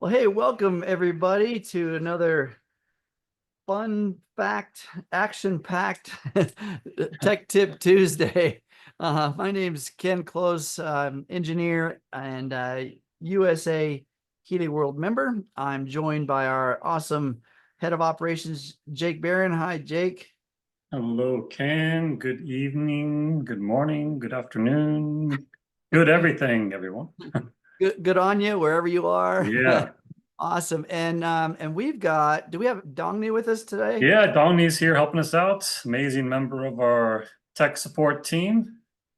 Well, hey, welcome everybody to another fun fact, action-packed Tech Tip Tuesday. My name's Ken Close, engineer and USA Healy World member. I'm joined by our awesome head of operations, Jake Barron. Hi, Jake. Hello, Ken. Good evening, good morning, good afternoon, good everything, everyone. Good on you wherever you are. Yeah. Awesome. And we've got, do we have Dongni with us today? Yeah, Donnie's here helping us out. Amazing member of our tech support team.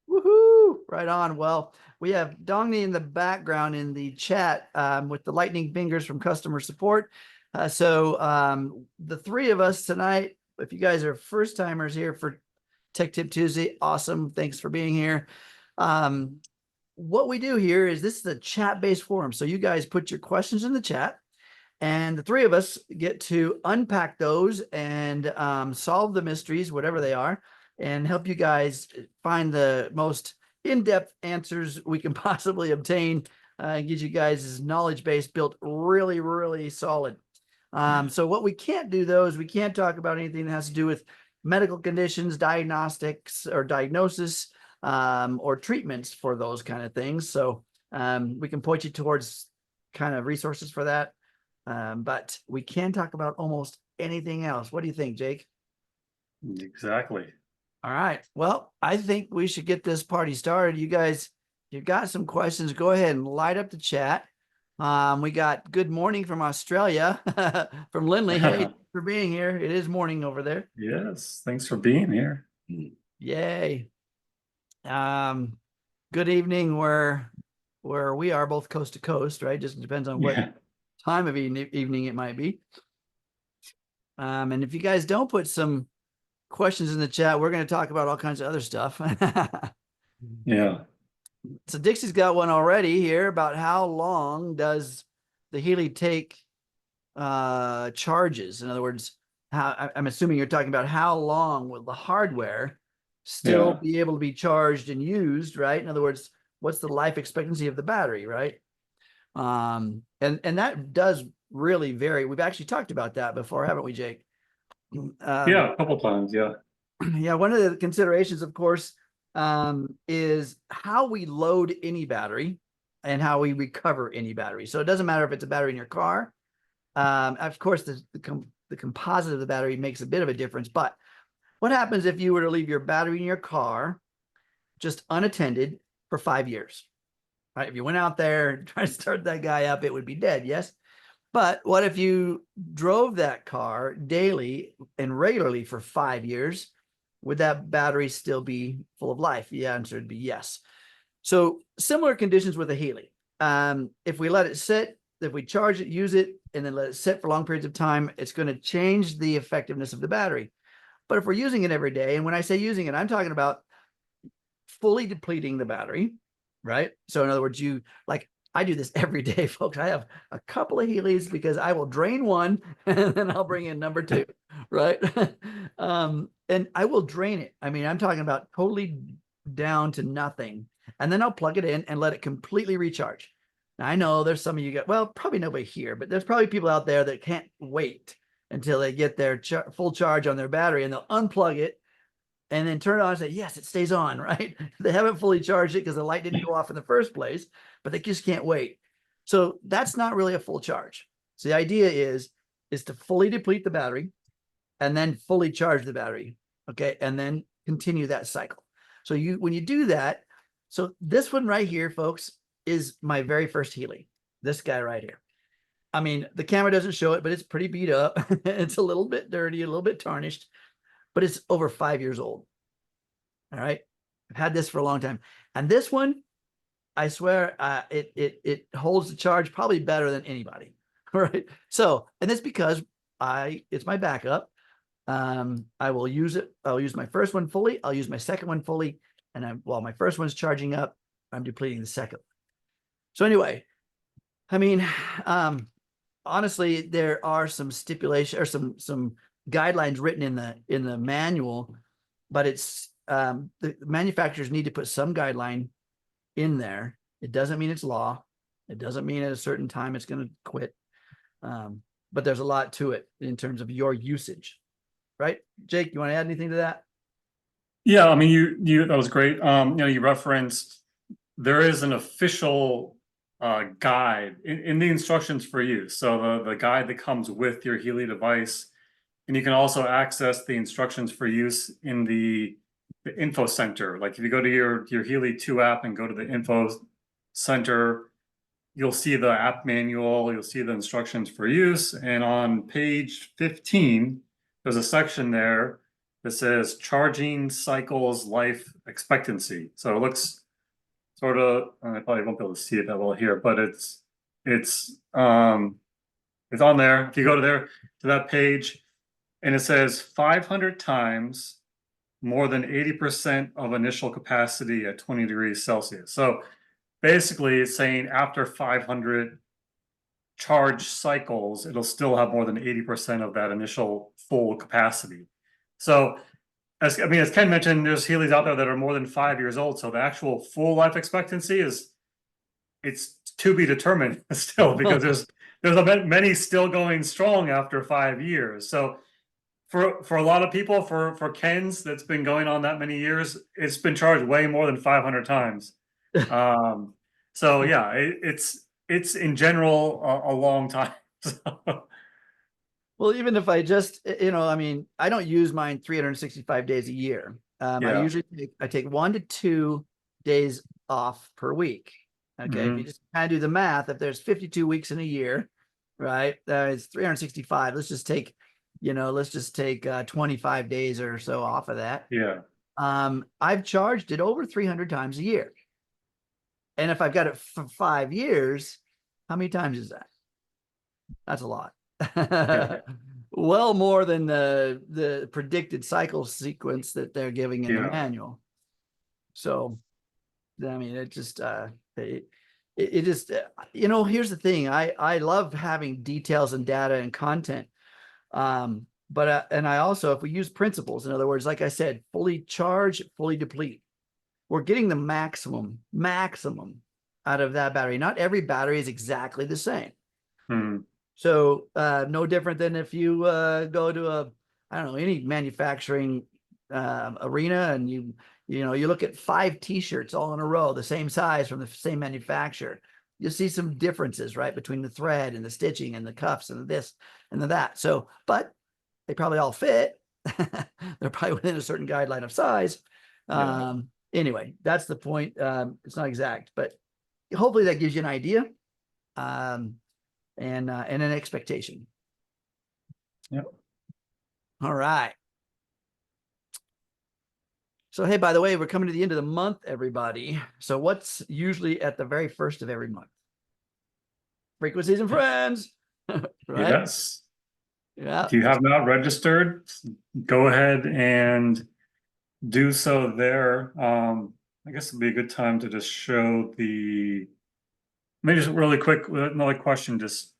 Woohoo! Right on. Well, we have Dongni in the background in the chat with the lightning fingers from customer support. The three of us tonight, if you guys are first timers here for Tech Tip Tuesday, awesome. Thanks for being here. What we do here is this is a chat-based forum. So you guys put your questions in the chat and the three of us get to unpack those and solve the mysteries, whatever they are, and help you guys find the most in-depth answers we can possibly obtain. Get you guys' knowledge base built really, really solid. So what we can't do, though, is we can't talk about anything that has to do with medical conditions, diagnostics, or diagnosis, or treatments for those kind of things. So we can point you towards kind of resources for that. But we can talk about almost anything else. What do you think, Jake? Exactly. All right. Well, I think we should get this party started. You guys, you've got some questions. Go ahead and light up the chat. We got good morning from Australia from Lindley. Hey, for being here. It is morning over there. Yes, thanks for being here. Yay. Good evening where we are, both coast to coast, right? Just depends on what time of evening it might be. And if you guys don't put some questions in the chat, we're going to talk about all kinds of other stuff. Yeah. So Dixie's got one already here about how long does the Healy take charges? In other words, I'm assuming you're talking about how long will the hardware still be able to be charged and used, right? In other words, what's the life expectancy of the battery, right? And that does really vary. We've actually talked about that before, haven't we, Jake? Yeah, a couple times, yeah. Yeah, one of the considerations, of course, is how we load any battery and how we recover any battery. So it doesn't matter if it's a battery in your car. Of course, the composite of the battery makes a bit of a difference. But what happens if you were to leave your battery in your car just unattended for 5 years? Right? If you went out there and tried to start that guy up, it would be dead, yes? But what if you drove that car daily and regularly for 5 years? Would that battery still be full of life? The answer would be yes. So similar conditions with a Healy. If we let it sit, if we charge it, use it, and then let it sit for long periods of time, it's going to change the effectiveness of the battery. But if we're using it every day, and when I say using it, I'm talking about fully depleting the battery, right? So in other words, I do this every day, folks. I have a couple of Healys because I will drain one and then I'll bring in number two, right? And I will drain it. I mean, I'm talking about totally down to nothing. And then I'll plug it in and let it completely recharge. Now, I know there's some of you got, well, probably nobody here, but there's probably people out there that can't wait until they get their full charge on their battery and they'll unplug it and then turn it on and say, yes, it stays on, right? They haven't fully charged it because the light didn't go off in the first place, but they just can't wait. So that's not really a full charge. So the idea is to fully deplete the battery and then fully charge the battery, okay? And then continue that cycle. So when you do that, so this one right here, folks, is my very first Healy, this guy right here. I mean, the camera doesn't show it, but it's pretty beat up. It's a little bit dirty, a little bit tarnished, but it's over 5 years old. All right. I've had this for a long time. And this one, I swear, it holds the charge probably better than anybody. All right. So, and that's because it's my backup. I will use it. I'll use my first one fully. I'll use my second one fully. And while my first one's charging up, I'm depleting the second. So anyway, I mean, honestly, there are some stipulation or some guidelines written in the manual, but it's the manufacturers need to put some guideline in there. It doesn't mean it's law. It doesn't mean at a certain time it's going to quit. But there's a lot to it in terms of your usage, right? Jake, you want to add anything to that? Yeah, I mean, you that was great. You referenced there is an official guide in the instructions for use. So the guide that comes with your Healy device, and you can also access the instructions for use in the info center. Like if you go to your Healy 2 app and go to the info center, you'll see the app manual, you'll see the instructions for use, and on page 15, there's a section there that says charging cycles life expectancy. So it looks sort of, I probably won't be able to see it that well here, but it's on there. If you go to that page, and it says 500 times more than 80% of initial capacity at 20 degrees Celsius. So basically it's saying after 500 charge cycles, it'll still have more than 80% of that initial full capacity. So as Ken mentioned, there's Healys out there that are more than 5 years old. So the actual full life expectancy it's to be determined still, because there's many still going strong after 5 years. So for a lot of people, for Ken's that's been going on that many years, it's been charged way more than 500 times. So yeah, it's in general a long time. Well, even if I just, I mean, I don't use mine 365 days a year. I Yeah. usually take 1 to 2 days off per week. Okay. If you just kind of do the math, if there's 52 weeks in a year, right, it's 365. Let's just take 25 days or so off of that. Yeah. I've charged it over 300 times a year. And if I've got it for 5 years, how many times is that? That's a lot. Yeah. Well more than the predicted cycle sequence that they're giving in the manual. So, I mean, it just here's the thing. I love having details and data and content. But and I also, if we use principles, in other words, like I said, fully charge, fully deplete, we're getting the maximum out of that battery. Not every battery is exactly the same. So no different than if you go to any manufacturing arena, and you look at 5 t-shirts all in a row, the same size from the same manufacturer. You'll see some differences, right, between the thread and the stitching and the cuffs and this and the that. So, but they probably all fit. They're probably within a certain guideline of size. Anyway, that's the point. It's not exact, but hopefully that gives you an idea. And an expectation. Yep. All right. So, hey, by the way, we're coming to the end of the month, everybody. So what's usually at the very first of every month? Frequencies and friends. Right? Yes. Yeah. If you have not registered, go ahead and do so there. I guess it'd be a good time to just show maybe just really quick, another question just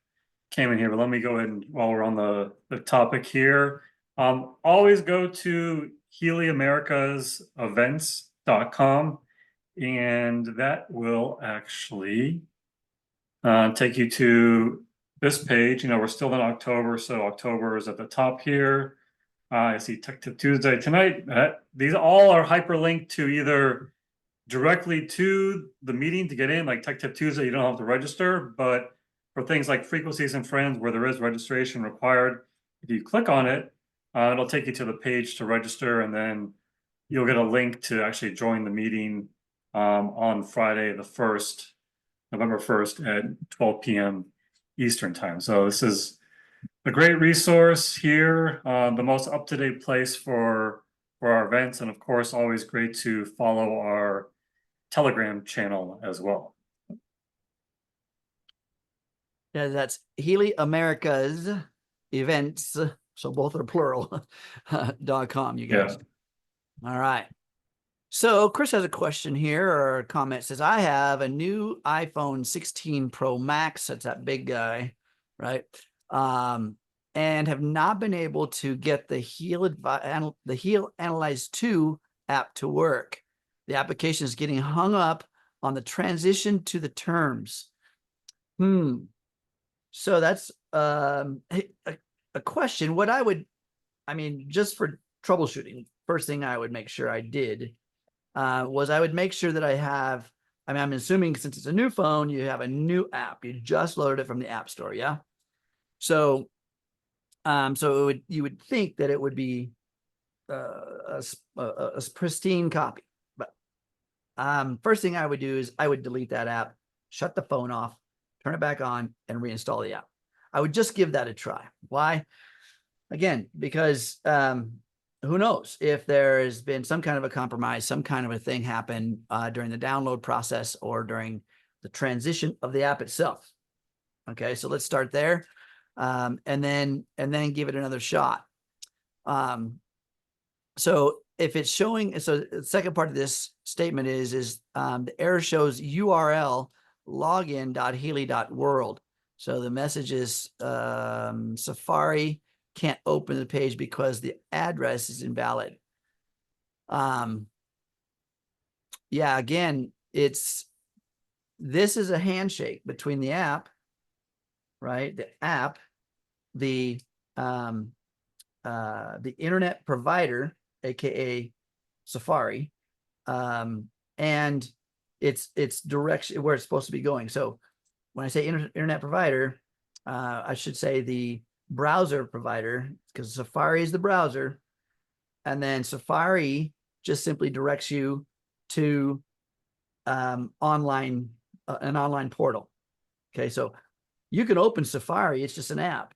came in here, but let me go ahead and, while we're on the topic here, always go to HealyAmericasEvents.com, and that will actually take you to this page. We're still in October, so October is at the top here. I see Tech Tip Tuesday tonight. These all are hyperlinked to either directly to the meeting to get in, like Tech Tip Tuesday, you don't have to register, but for things like Frequencies and Friends, where there is registration required, if you click on it, it'll take you to the page to register, and then you'll get a link to actually join the meeting on Friday the 1st, November 1st at 12 p.m. Eastern time. So this is a great resource here, the most up-to-date place for our events, and of course, always great to follow our Telegram channel as well. Yeah, that's Healy Americas Events. So both are plural. .com, you guys. Yeah. All right. So Chris has a question here, or a comment. Says, I have a new iPhone 16 Pro Max. That's that big guy, right? And have not been able to get the Heal Analyze 2 app to work. The application is getting hung up on the transition to the terms. So that's a question. What I mean, just for troubleshooting, first thing I would make sure I did was I would make sure that I'm assuming since it's a new phone, you have a new app. You just loaded it from the App Store, yeah? So, you would think that it would be a pristine copy. But first thing I would do is I would delete that app, shut the phone off, turn it back on, and reinstall the app. I would just give that a try. Why? Again, because who knows if there has been some kind of a compromise, some kind of a thing happen during the download process or during the transition of the app itself. Okay, so let's start there, and then give it another shot. So if it's showing, so the second part of this statement is the error shows URL login.healy.world. So the message is Safari can't open the page because the address is invalid. Yeah, again, this is a handshake between the app, right? The app, the internet provider, aka Safari, and its direction where it's supposed to be going. So when I say internet provider, I should say the browser provider, because Safari is the browser, and then Safari just simply directs you to an online portal. Okay, so you can open Safari; it's just an app.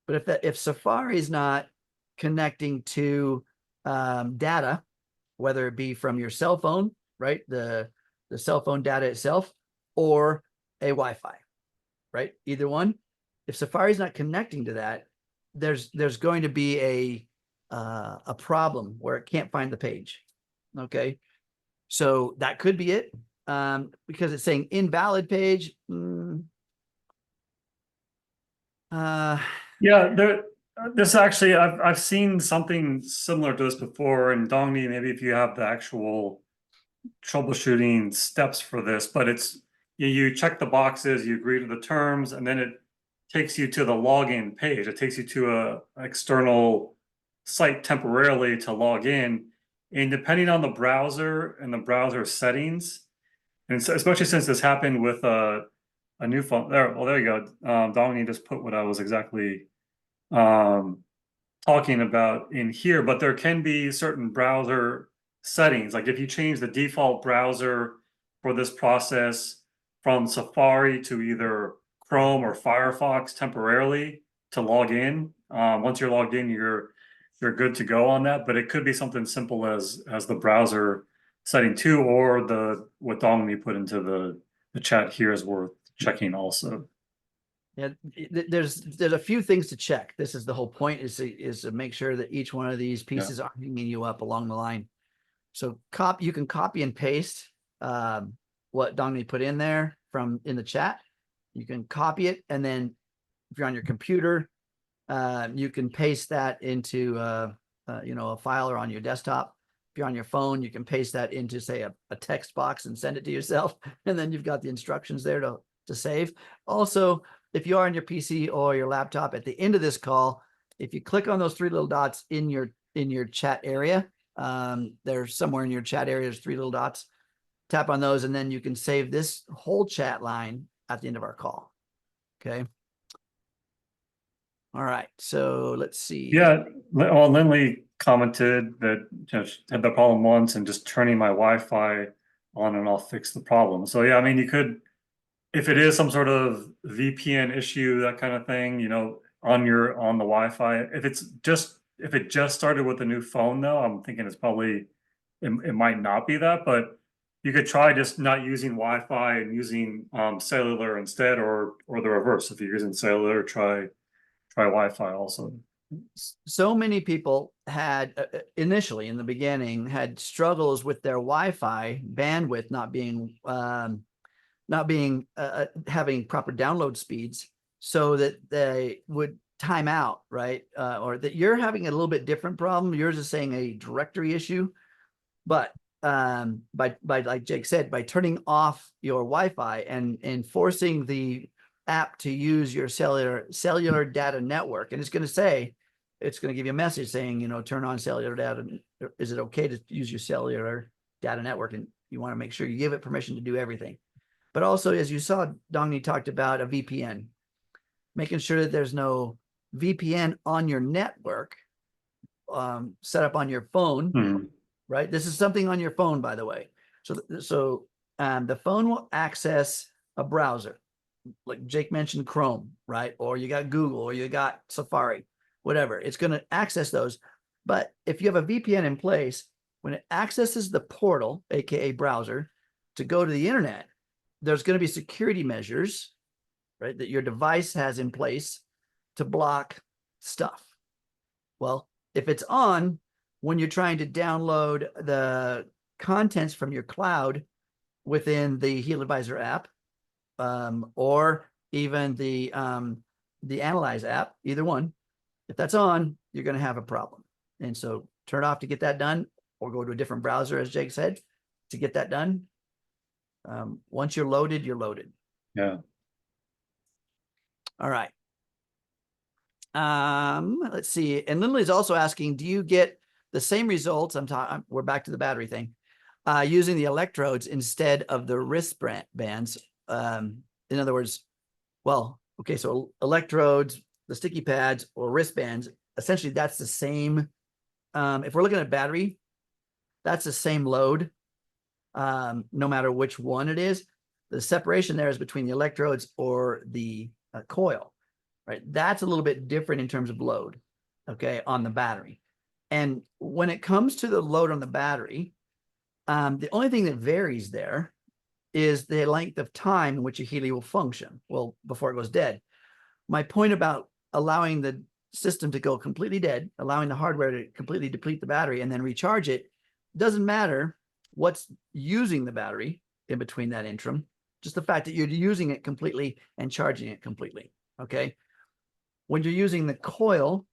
But if Safari is not connecting to data, whether it be from your cell phone, right, the cell phone data itself, or a Wi-Fi, right, either one. If Safari is not connecting to that, there's going to be a problem where it can't find the page. Okay, so that could be it, because it's saying invalid page. Yeah, this actually, I've seen something similar to this before, and Dongni, maybe if you have the actual troubleshooting steps for this, but it's you check the boxes, you agree to the terms, and then it takes you to the login page. It takes you to an external site temporarily to log in, and depending on the browser and the browser settings, and so, especially since this happened with a new phone. There you go. Dongni just put what I was exactly talking about in here, but there can be certain browser settings. Like if you change the default browser for this process from Safari to either Chrome or Firefox temporarily to log in, once you're logged in, you're good to go on that. But it could be something simple as the browser setting too, or what Dongmi put into the chat here is worth checking also. Yeah, there's a few things to check. This is the whole point, is to make sure that each one of these pieces are hanging you up along the line. So you can copy and paste what Dongni put in there from in the chat. You can copy it, and then if you're on your computer, you can paste that into a file, or on your desktop. If you're on your phone, you can paste that into, say, a text box and send it to yourself, and then you've got the instructions there to save. Also, if you are on your PC or your laptop, at the end of this call, if you click on those three little dots in your chat area, there's somewhere in your chat area, there's three little dots. Tap on those, and then you can save this whole chat line at the end of our call. Okay. All right. So let's see. Yeah. Well, Lindley commented that she had the problem once, and just turning my Wi-Fi on and off fixed the problem. So yeah, I mean, you could, if it is some sort of VPN issue, that kind of thing, on the Wi-Fi. If it just started with a new phone, though, I'm thinking it's probably it might not be that, but you could try just not using Wi-Fi and using cellular instead, or the reverse. If you're using cellular, try Wi-Fi also. So many people had initially, in the beginning, had struggles with their Wi-Fi bandwidth not being having proper download speeds, so that they would time out, right? Or that you're having a little bit different problem. Yours is saying a directory issue, but by like Jake said, by turning off your Wi-Fi and forcing the app to use your cellular data network, and it's going to give you a message saying, you know, turn on cellular data. Is it okay to use your cellular data network? And you want to make sure you give it permission to do everything. But also, as you saw, Dongni talked about a VPN, making sure that there's no VPN on your network set up on your phone, right? This is something on your phone, by the way. So the phone will access a browser, like Jake mentioned, Chrome, right? Or you got Google, or you got Safari, whatever. It's going to access those. But if you have a VPN in place, when it accesses the portal, aka browser, to go to the internet, there's going to be security measures, right, that your device has in place to block stuff. Well, if it's on when you're trying to download the contents from your cloud within the HealAdvisor app, or even the Analyze app, either one, if that's on, you're going to have a problem. And so turn it off to get that done, or go to a different browser, as Jake said, to get that done. Once you're loaded, you're loaded. Yeah. All right. Let's see. And Lindley's also asking, do you get the same results? We're back to the battery thing, using the electrodes instead of the wristbands. In other words, well, okay, so electrodes, the sticky pads, or wristbands, essentially that's the same. If we're looking at battery, that's the same load, no matter which one it is. The separation there is between the electrodes or the coil, right? That's a little bit different in terms of load, okay, on the battery. And when it comes to the load on the battery, the only thing that varies there is the length of time in which a Healy will function, well, before it goes dead. My point about allowing the system to go completely dead, allowing the hardware to completely deplete the battery and then recharge it, doesn't matter what's using the battery in between that interim, just the fact that you're using it completely and charging it completely, okay? When you're using the coil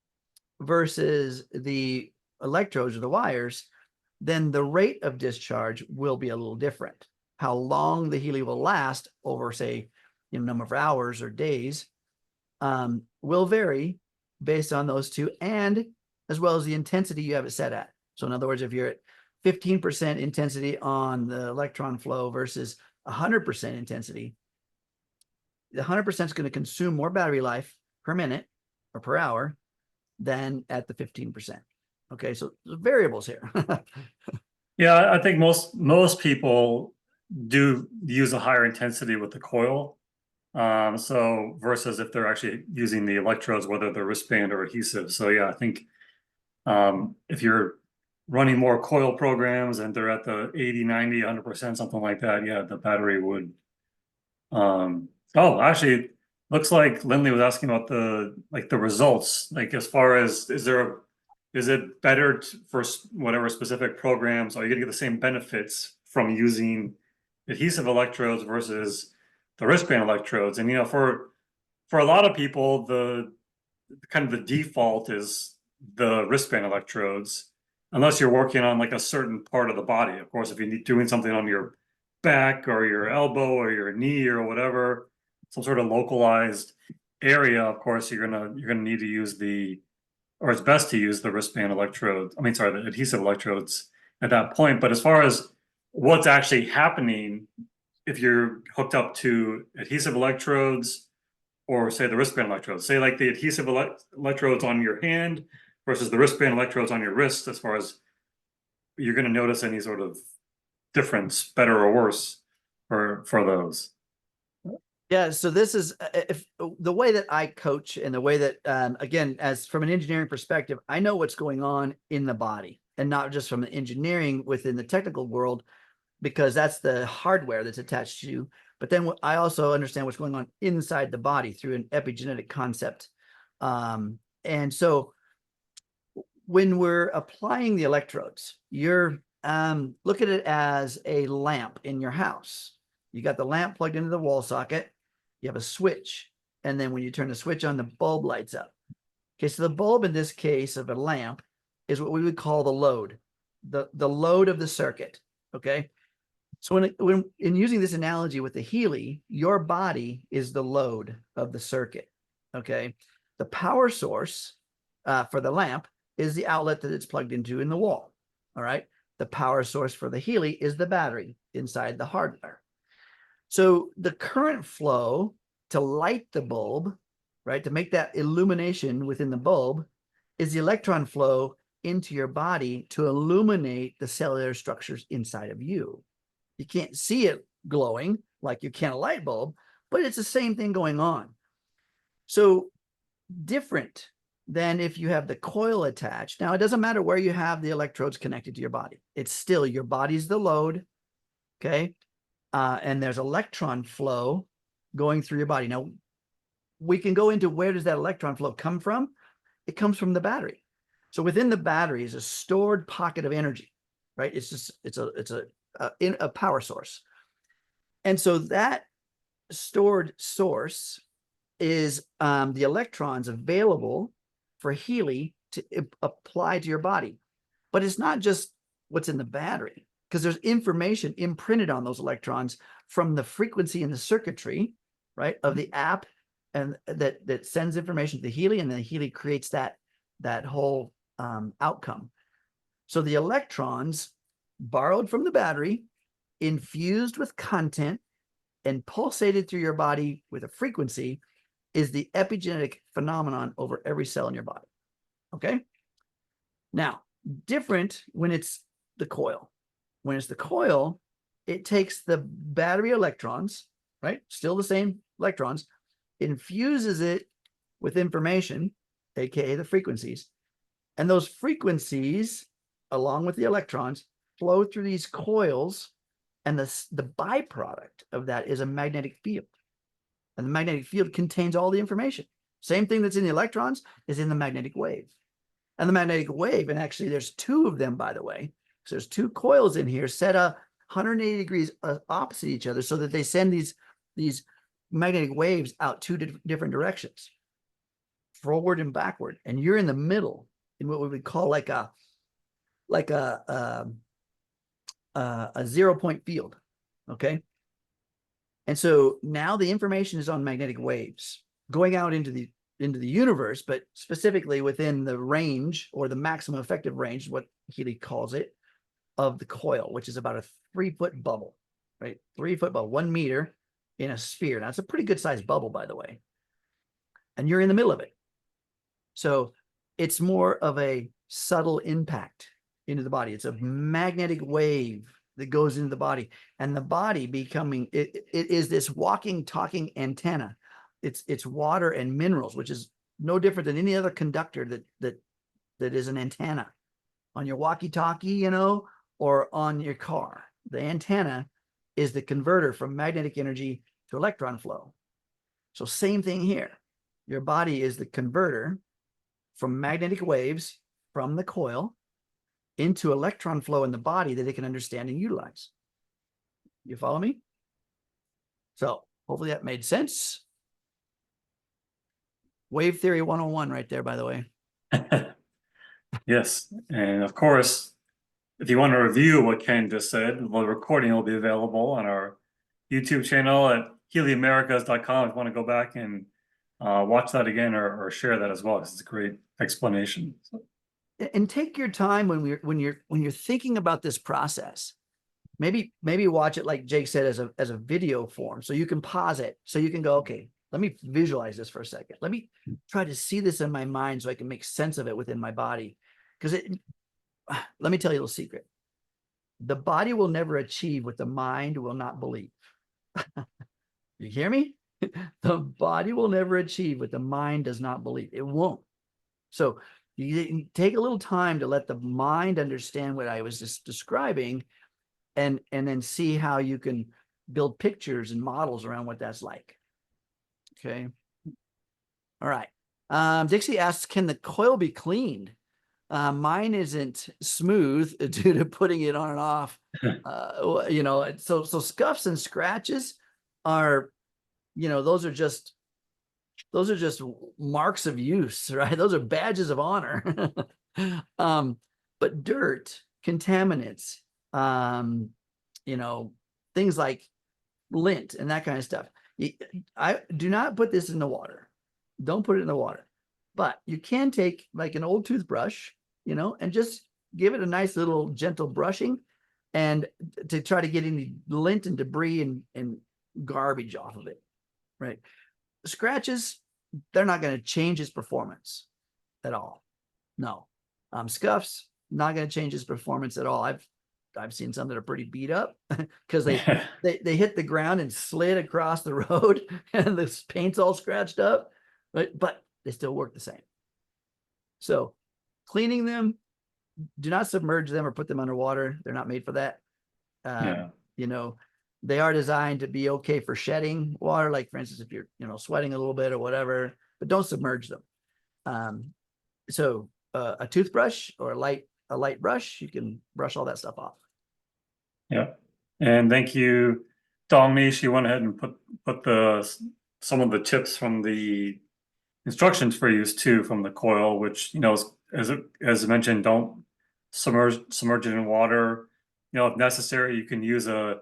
versus the electrodes or the wires, then the rate of discharge will be a little different. How long the Healy will last over, say, number of hours or days, will vary based on those two, and as well as the intensity you have it set at. So in other words, if you're at 15% intensity on the electron flow versus 100% intensity, the 100% is going to consume more battery life per minute or per hour than at the 15%. Okay, so there's variables here. Yeah, I think most people do use a higher intensity with the coil. So versus if they're actually using the electrodes, whether they're wristband or adhesive. So yeah, I think if you're running more coil programs and they're at the 80, 90, 100%, something like that, yeah, the battery would. Oh, actually, looks like Lindley was asking about the results. Like, as far as, is it better for whatever specific programs? Are you going to get the same benefits from using adhesive electrodes versus the wristband electrodes? And for a lot of people, the kind of the default is the wristband electrodes, unless you're working on like a certain part of the body. Of course, if you're doing something on your back or your elbow or your knee or whatever, some sort of localized area, of course, you're gonna need to use or it's best to use the wristband electrodes. The adhesive electrodes at that point. But as far as what's actually happening, if you're hooked up to adhesive electrodes or say the wristband electrodes, say like the adhesive electrodes on your hand versus the wristband electrodes on your wrist, as far as you're going to notice any sort of difference, better or worse, for those. Yeah, so this is if the way that I coach and the way that, again, as from an engineering perspective, I know what's going on in the body and not just from the engineering within the technical world, because that's the hardware that's attached to you. But then I also understand what's going on inside the body through an epigenetic concept. And so when we're applying the electrodes, you're look at it as a lamp in your house. You got the lamp plugged into the wall socket. You have a switch, and then when you turn the switch on, the bulb lights up. Okay, so the bulb in this case of a lamp is what we would call the load, the load of the circuit. Okay, So when in using this analogy with the Healy, your body is the load of the circuit. Okay. The power source for the lamp is the outlet that it's plugged into in the wall. All right. The power source for the Healy is the battery inside the hardware. So the current flow to light the bulb, right, to make that illumination within the bulb, is the electron flow into your body to illuminate the cellular structures inside of you. You can't see it glowing like you can a light bulb, but it's the same thing going on. So different than if you have the coil attached. Now, it doesn't matter where you have the electrodes connected to your body. It's still your body's the load, okay? And there's electron flow going through your body. Now, we can go into where does that electron flow come from? It comes from the battery. So within the battery is a stored pocket of energy, right? It's a power source. And so that stored source is the electrons available for Healy to apply to your body. But it's not just what's in the battery, because there's information imprinted on those electrons from the frequency in the circuitry, right, of the app, and that sends information to the Healy, and then the Healy creates that whole outcome. So the electrons borrowed from the battery, infused with content, and pulsated through your body with a frequency is the epigenetic phenomenon over every cell in your body. Okay. Now, different when it's the coil. When it's the coil, it takes the battery electrons, right? Still the same electrons, infuses it with information, aka the frequencies. And those frequencies, along with the electrons, flow through these coils. And the byproduct of that is a magnetic field. And the magnetic field contains all the information. Same thing that's in the electrons is in the magnetic wave. And the magnetic wave, and actually there's two of them, by the way. So there's two coils in here set up 180 degrees opposite each other so that they send these magnetic waves out two different directions, forward and backward. And you're in the middle in what we would call like a 0-point field. Okay. And so now the information is on magnetic waves going out into the universe, but specifically within the range, or the maximum effective range, what Healy calls it, of the coil, which is about a 3-foot bubble, right? 3-foot bubble, 1 meter in a sphere. Now it's a pretty good sized bubble, by the way. And you're in the middle of it. So it's more of a subtle impact into the body. It's a magnetic wave that goes into the body, and the body becoming it is this walking, talking antenna. It's water and minerals, which is no different than any other conductor that is an antenna on your walkie-talkie, you know, or on your car. The antenna is the converter from magnetic energy to electron flow. So same thing here. Your body is the converter from magnetic waves from the coil into electron flow in the body that it can understand and utilize. You follow me? So hopefully that made sense. Wave theory 101 right there, by the way. Yes. And of course, if you want to review what Ken just said, the recording will be available on our YouTube channel at HealyAmericas.com. If you want to go back and watch that again, or share that as well, because it's a great explanation. And take your time when you're thinking about this process. Maybe watch it, like Jake said, as a video form, so you can pause it, so you can go, okay, let me visualize this for a second. Let me try to see this in my mind so I can make sense of it within my body. Because let me tell you a little secret. The body will never achieve what the mind will not believe. You hear me? The body will never achieve what the mind does not believe. It won't. So you take a little time to let the mind understand what I was just describing, and then see how you can build pictures and models around what that's like. Okay. All right. Dixie asks, can the coil be cleaned? Mine isn't smooth due to putting it on and off. You know, so scuffs and scratches are, you know, those are just marks of use, right? Those are badges of honor. But dirt, contaminants, you know, things like lint and that kind of stuff. I do not put this in the water. Don't put it in the water. But you can take like an old toothbrush, and just give it a nice little gentle brushing, and to try to get any lint and debris and garbage off of it, right? Scratches, they're not going to change its performance at all. No. Scuffs, not going to change its performance at all. I've seen some that are pretty beat up because they hit the ground and slid across the road and the paint's all scratched up, but they still work the same. So cleaning them, do not submerge them or put them underwater. They're not made for that. They are designed to be okay for shedding water. Like for instance, if you're, sweating a little bit or whatever, but don't submerge them. So a toothbrush or a light brush, you can brush all that stuff off. Yeah. And thank you, Dominique. She went ahead and put some of the tips from the instructions for use too from the coil, which, as mentioned, don't submerge it in water. If necessary, you can use a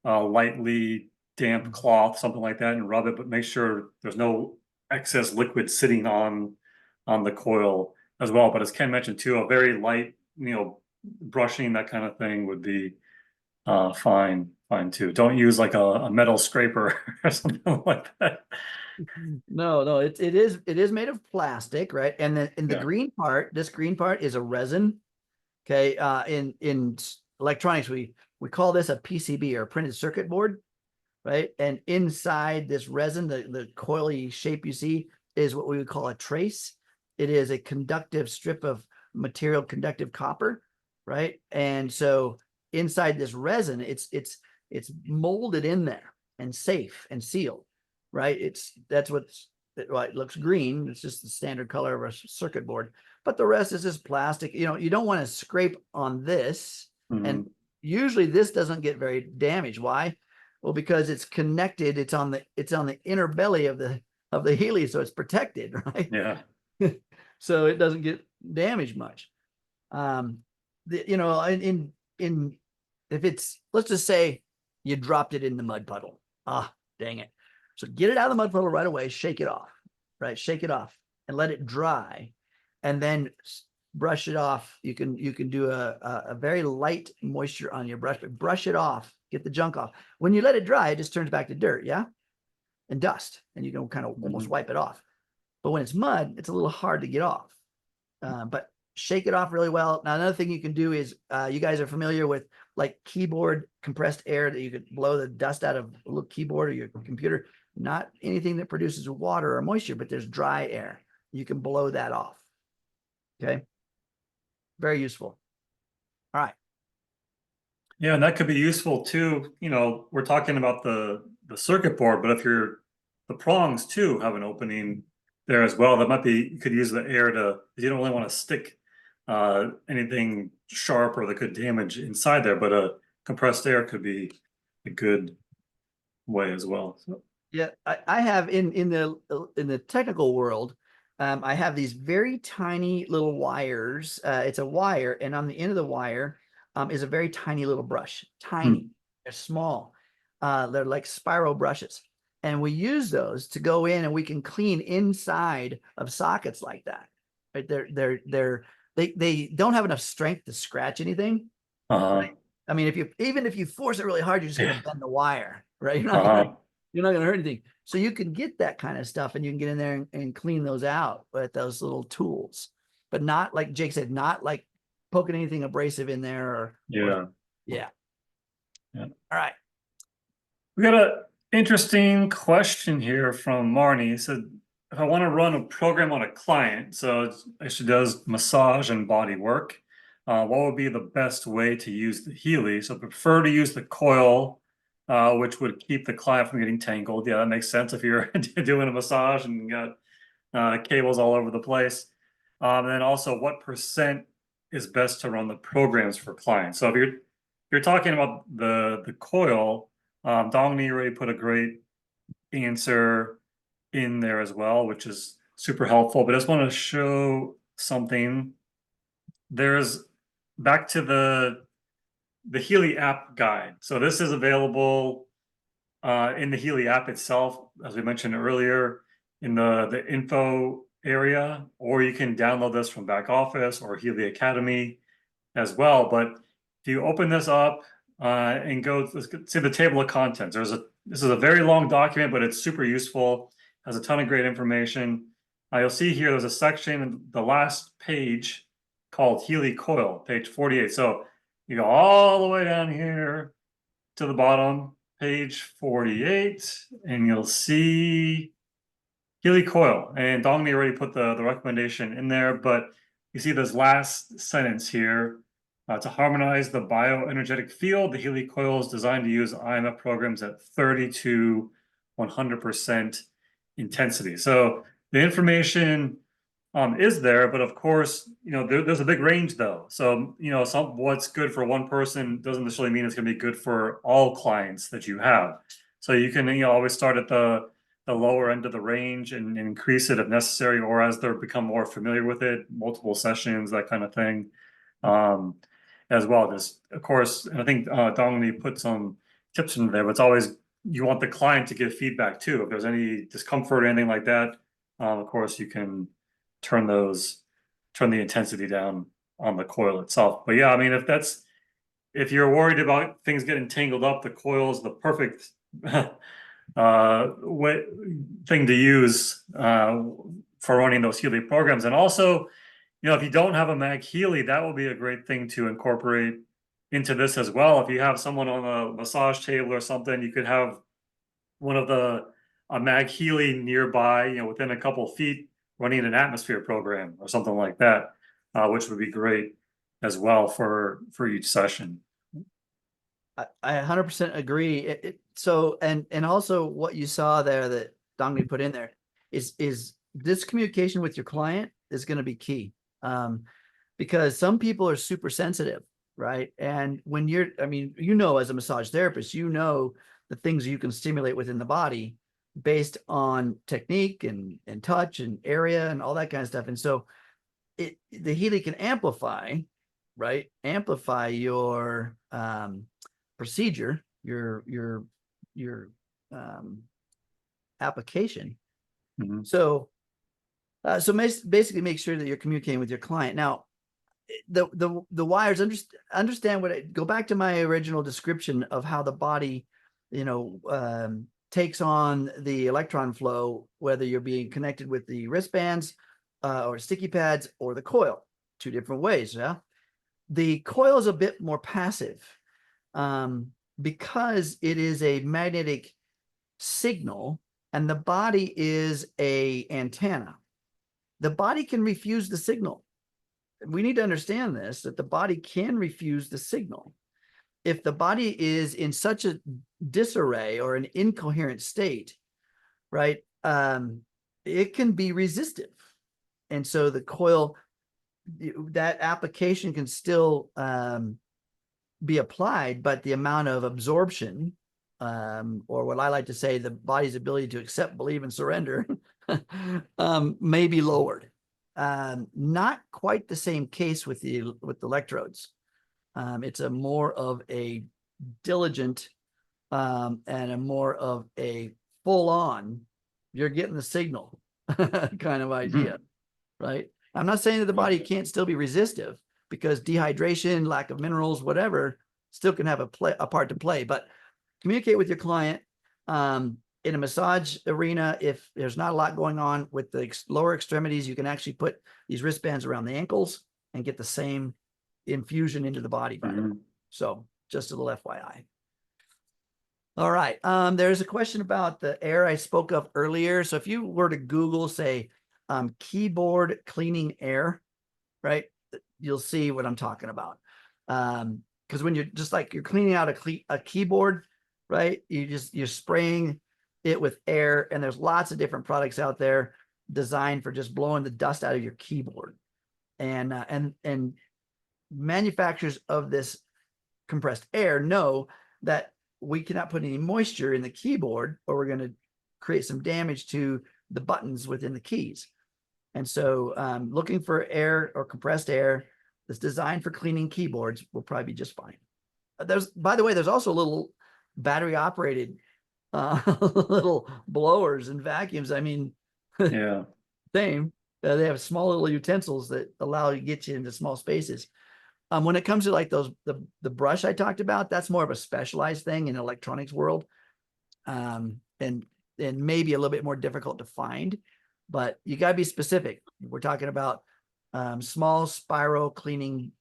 lightly damp cloth, something like that, and rub it, but make sure there's no excess liquid sitting on the coil as well. But as Ken mentioned too, a very light, brushing, that kind of thing would be fine too. Don't use like a metal scraper or something like that. No, it is made of plastic, right? And then in the green part, this green part is a resin. Okay. In electronics, we call this a PCB, or a printed circuit board, right? And inside this resin, the coily shape you see is what we would call a trace. It is a conductive strip of material, conductive copper, right? And so inside this resin, it's molded in there and safe and sealed, right? That's what's right. It looks green. It's just the standard color of a circuit board, but the rest is just plastic. You don't want to scrape on this. And usually this doesn't get very damaged. Why? Well, because it's connected. It's on the inner belly of the Healy, so it's protected, right? Yeah. So it doesn't get damaged much. If it's, let's just say you dropped it in the mud puddle. Dang it. So get it out of the mud puddle right away, shake it off, right? Shake it off and let it dry, and then brush it off. You can do a very light moisture on your brush, but brush it off, get the junk off. When you let it dry, it just turns back to dirt, and dust, and you can kind of almost wipe it off. But when it's mud, it's a little hard to get off. But shake it off really well. Now, another thing you can do is, you guys are familiar with like keyboard compressed air, that you could blow the dust out of a little keyboard or your computer. Not anything that produces water or moisture, but there's dry air. You can blow that off. Okay. Very useful. All right. Yeah, and that could be useful too. We're talking about the circuit board, but if the prongs too have an opening there as well, that might be, you could use the air you don't really want to stick anything sharp or that could damage inside there, but a compressed air could be a good way as well. So. Yeah, I have in the technical world, I have these very tiny little wires. It's a wire, and on the end of the wire is a very tiny little brush. Tiny, they're small. They're like spiral brushes, and we use those to go in, and we can clean inside of sockets like that. Right? They don't have enough strength to scratch anything. Right? I mean, if you force it really hard, you're just going to bend the wire, right? You're not going to hurt anything. So you can get that kind of stuff, and you can get in there and clean those out with those little tools, but not like Jake said, not like poking anything abrasive in there Yeah. All right. We got an interesting question here from Marnie. He said, if I want to run a program on a client, so she does massage and body work, what would be the best way to use the Healy? So prefer to use the coil, which would keep the client from getting tangled. Yeah, that makes sense if you're doing a massage and you got cables all over the place. And then also, what percent is best to run the programs for clients? So if you're talking about the coil, Dominique already put a great answer in there as well, which is super helpful. But I just want to show something. There's back to the Healy app guide. So this is available in the Healy app itself, as we mentioned earlier, in the info area, or you can download this from back office or Healy Academy as well. But if you open this up and go to the table of contents, this is a very long document, but it's super useful, has a ton of great information. You'll see here there's a section in the last page called Healy Coil, page 48. So you go all the way down here to the bottom, page 48, and you'll see Healy Coil. And Dongni already put the recommendation in there, but you see this last sentence here. To harmonize the bioenergetic field, the Healy Coil is designed to use IMF programs at 30 to 100% intensity. So the information is there, but of course, there's a big range though. So, what's good for one person doesn't necessarily mean it's going to be good for all clients that you have. So you can, always start at the lower end of the range and increase it if necessary, or as they become more familiar with it, multiple sessions, that kind of thing. As well, this, of course, and I think Dominique put some tips in there, but it's always, you want the client to give feedback too. If there's any discomfort or anything like that, of course, you can turn the intensity down on the coil itself. But yeah, I mean, if you're worried about things getting tangled up, the coil is the perfect thing to use for running those Healy programs. And also, if you don't have a mag Healy, that will be a great thing to incorporate into this as well. If you have someone on a massage table or something, you could have one of a mag Healy nearby, within a couple feet, running an atmosphere program or something like that, which would be great as well for each session. I 100% agree. So, and also what you saw there that Dongni put in there is this communication with your client is going to be key. Because some people are super sensitive, right? And when as a massage therapist, the things you can stimulate within the body based on technique and touch and area and all that kind of stuff. And so the Healy can amplify, right? Amplify your procedure, your application. Mm-hmm. So basically make sure that you're communicating with your client. Now, the wires, go back to my original description of how the body, takes on the electron flow, whether you're being connected with the wristbands or sticky pads or the coil, two different ways. Yeah. The coil is a bit more passive because it is a magnetic signal and the body is a antenna. The body can refuse the signal. We need to understand this, that the body can refuse the signal. If the body is in such a disarray or an incoherent state, right, it can be resistive. And so the coil, that application can still be applied, but the amount of absorption, or what I like to say, the body's ability to accept, believe, and surrender may be lowered. Not quite the same case with the electrodes. It's a more of a diligent and a more of a full-on, you're getting the signal kind of idea, right? I'm not saying that the body can't still be resistive, because dehydration, lack of minerals, whatever, still can have a part to play. But communicate with your client. In a massage arena, if there's not a lot going on with the lower extremities, you can actually put these wristbands around the ankles and get the same infusion into the body. So just a little FYI. All right. There's a question about the air I spoke of earlier. So if you were to Google, say, keyboard cleaning air, right, you'll see what I'm talking about. Because when you're cleaning out a keyboard, right, you're spraying it with air, and there's lots of different products out there designed for just blowing the dust out of your keyboard. And manufacturers of this compressed air know that we cannot put any moisture in the keyboard, or we're going to create some damage to the buttons within the keys. And so looking for air or compressed air that's designed for cleaning keyboards will probably be just fine. by the way, there's also little battery operated little blowers and vacuums. I mean, Yeah. same. They have small little utensils that allow you to get you into small spaces. When it comes to like the brush I talked about, that's more of a specialized thing in electronics world, and maybe a little bit more difficult to find. But you got to be specific. We're talking about small spiral cleaning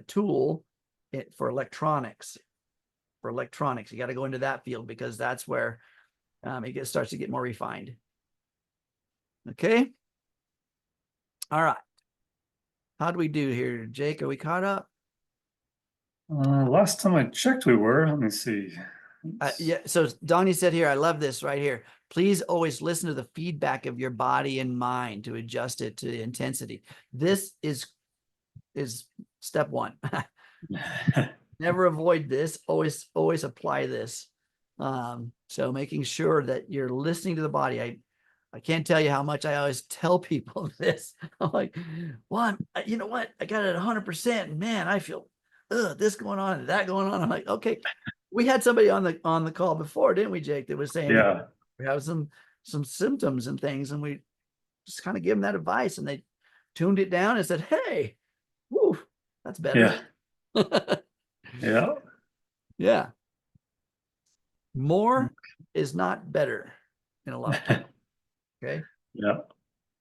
tool for electronics. For electronics, you got to go into that field because that's where it starts to get more refined. Okay. All right. How do we do here, Jake? Are we caught up? Last time I checked, we were. Let me see. Yeah. So Donnie said here, I love this right here. Please always listen to the feedback of your body and mind to adjust it to intensity. This is step one. Never avoid this. Always apply this. So making sure that you're listening to the body. I can't tell you how much I always tell people this. I'm like, well, you know what? I got it at 100%. Man, I feel this going on and that going on. I'm like, okay. We had somebody on the call before, didn't we, Jake? That was saying Yeah. we have some symptoms and things, and we just kind of give them that advice, and they tuned it down and said, "Hey, whoo, that's better." Yeah. Yeah. Yeah. More is not better in a lot of times. Okay. Yeah.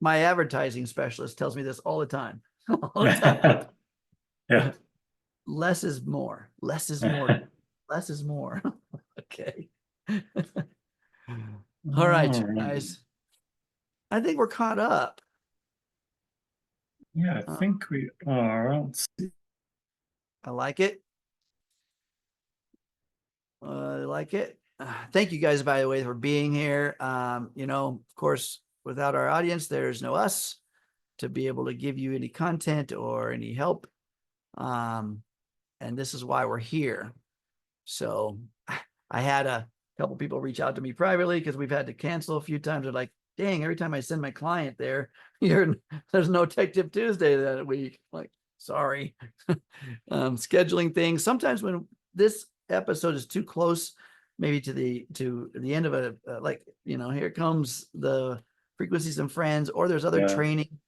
My advertising specialist tells me this all the time. All the time. Yeah. Less is more. Less is more. Less is more. Okay. All right, you guys. I think we're caught up. Yeah, I think we are. Let's see. I like it. I like it. Thank you guys, by the way, for being here. Of course, without our audience, there's no us to be able to give you any content or any help. And this is why we're here. So I had a couple people reach out to me privately because we've had to cancel a few times. They're like, dang, every time I send my client there, there's no Tech Tip Tuesday that week. Like, sorry. Scheduling things. Sometimes when this episode is too close, maybe to the end of a here comes the frequencies and friends, or there's other training.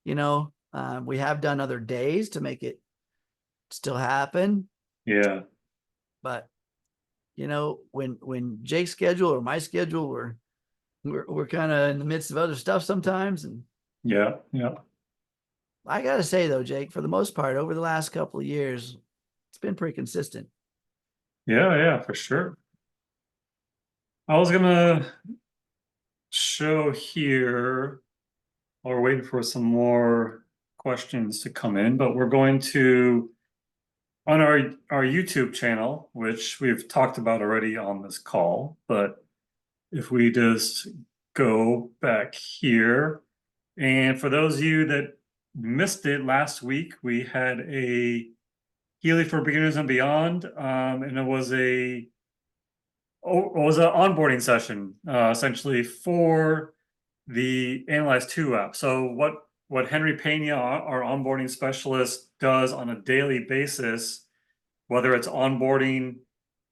We have done other days to make it still happen. Yeah. But when Jake's schedule or my schedule, we're kind of in the midst of other stuff sometimes. And yeah. I gotta say though, Jake, for the most part, over the last couple of years, it's been pretty consistent. Yeah, for sure. I was gonna show here, or waiting for some more questions to come in, but we're going to, on our YouTube channel, which we've talked about already on this call, but if we just go back here, and for those of you that missed it last week, we had a Healy for Beginners and Beyond, and it was an onboarding session, essentially for the Analyze 2 app. So what Henry Pena, our onboarding specialist, does on a daily basis, whether it's onboarding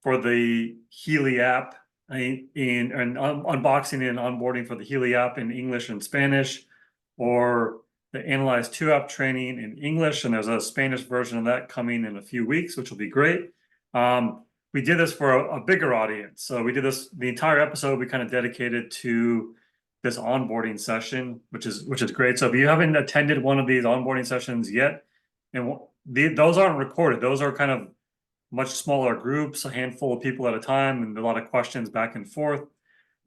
for the Healy app and unboxing and onboarding for the Healy app in English and Spanish, or the Analyze 2 app training in English, and there's a Spanish version of that coming in a few weeks, which will be great. We did this for a bigger audience. So we did this, the entire episode we kind of dedicated to this onboarding session, which is great. So if you haven't attended one of these onboarding sessions yet, and those aren't recorded, those are kind of much smaller groups, a handful of people at a time, and a lot of questions back and forth,